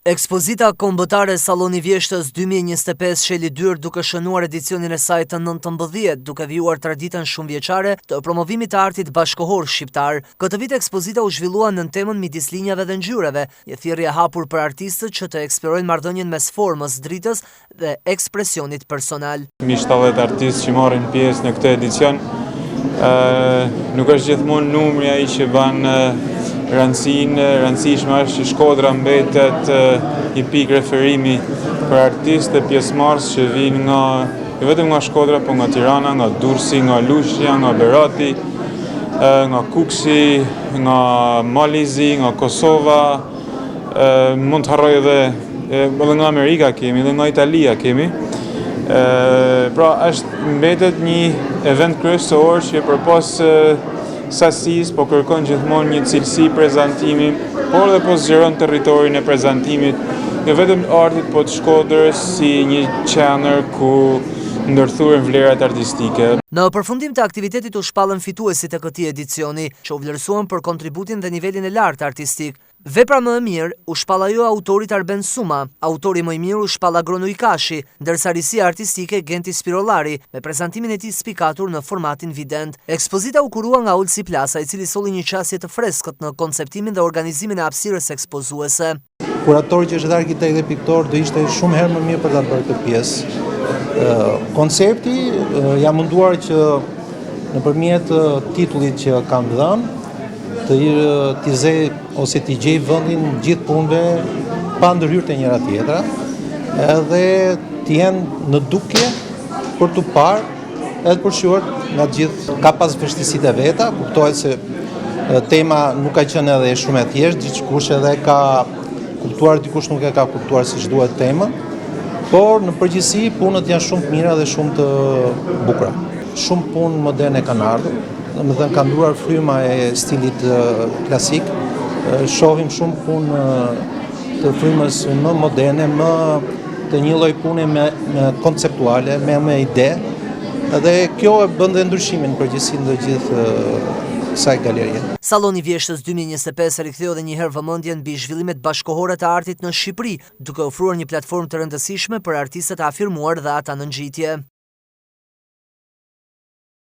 Ekspozita kombëtare Salloni Vjeshtës 2025 sheli dyert duke shënuar edicionin e saj të 19, duke vijuar traditën shumëvjeçare të promovimit të artit bashkëkohor shqiptar. Këtë vit ekspozita u zhvillua në temën midis linjave dhe ngjyrave, një thirrje e hapur për artistët që të eksplorojnë marrëdhënien mes formës, dritës dhe ekspresionit personal. Mi 70 artistë që marrin pjesë në këtë edicion, nuk është gjithmonë numri ai që ban rëndësishme është që Shkodra mbetet një pikë referimi për artistë dhe pjesëmarrës që vinë nga jo vetëm nga Shkodra, por nga Tirana, nga Durrësi, nga Lushja, nga Berati, nga Kuksi, nga Malizi, nga Kosova, mund të harroj edhe nga Amerika kemi, edhe nga Italia kemi. Pra është mbetet një event kryesor që përpas sasisë, po kërkon gjithmonë një cilësi prezantimi, por dhe po zgjeron territorin e prezantimit, jo vetëm artit, po të Shkodrës si një qendër ku ndërthuren vlerat artistike. Në përfundim të aktivitetit u shpallën fituesit e këtij edicioni, që u vlerësuan për kontributin dhe nivelin e lartë artistik. Vepra më e mirë u shpall ajo autorit Arben Suma, autori më i mirë u shpall Agrono Ikashi, ndërsa risia artistike Genti Spirollari, me prezantimin e tij spikatur në formatin vident. Ekspozita u kurua nga Ulsi Plasa, i cili solli një qasje të freskët në konceptimin dhe organizimin e hapësirës ekspozuese. Kuratori që është arkitekt dhe piktor do ishte shumë herë më mirë për ta bërë këtë pjesë. Koncepti jam munduar që nëpërmjet titullit që kam dhënë t'i zej ose t'i gjej vendin gjithë punëve pa ndërhyrë të njëra tjetra, edhe t'i jenë në dukje për t'u parë edhe për shiuar nga gjithë. Ka pas vështirësitë e veta, kuptohet se tema nuk ka qenë edhe shumë e thjeshtë, dikush edhe ka kuptuar, dikush nuk e ka kuptuar siç duhet temën, por në përgjithësi punët janë shumë të mira dhe shumë të bukura. Shumë punë moderne kanë ardhur, domethënë ka ndruar fryma e stilit klasik. Shohim shumë punë të frymës më moderne, më të një lloj pune me konceptuale, me ide, dhe kjo e bën dhe ndryshimin në përgjithësi në gjithë kësaj galerie. Salloni Vjeshtës 2025 riktheu edhe një herë vëmendjen mbi zhvillimet bashkëkohore të artit në Shqipëri, duke ofruar një platformë të rëndësishme për artistët e afirmuar dhe ata në ngjitje.